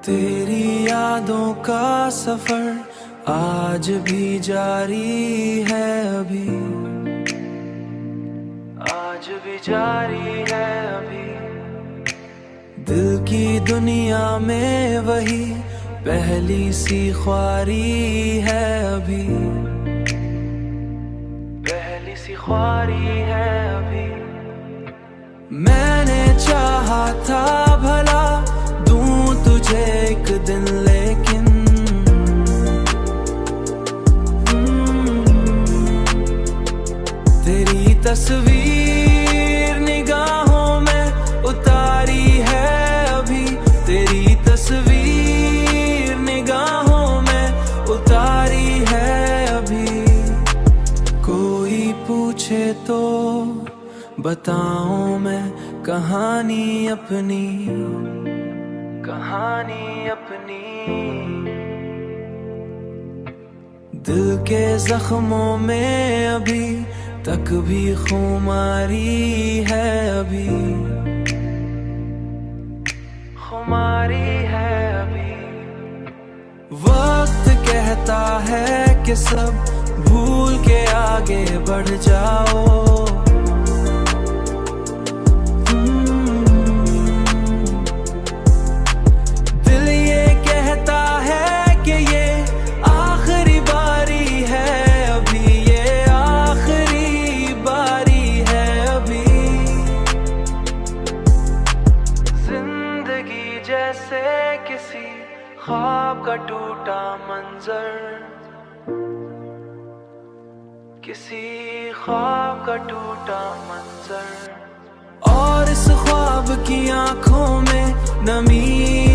तेरी यादों का सफर आज भी जारी है, अभी आज भी जारी है अभी। दिल की दुनिया में वही पहली सी ख्वारी है अभी, पहली सी ख्वारी है अभी। मैंने चाहा था भला दूं तुझे एक दिन, लेकिन तेरी तस्वीर निगाहों में उतारी है अभी, तेरी तस्वीर निगाहों में उतारी है अभी। कोई पूछे तो बताऊं मैं कहानी अपनी, कहानी अपनी। दिल के जख्मों में अभी तक भी खुमारी है अभी, खुमारी है अभी। वक्त कहता है कि सब भूल के आगे बढ़ जाओ, दिल ये कहता है कि ये आखिरी बारी है अभी, ये आखिरी बारी है अभी। जिंदगी जैसे किसी ख्वाब का टूटा मंजर, किसी ख्वाब का टूटा मंजर। और इस ख्वाब की आंखों में नमी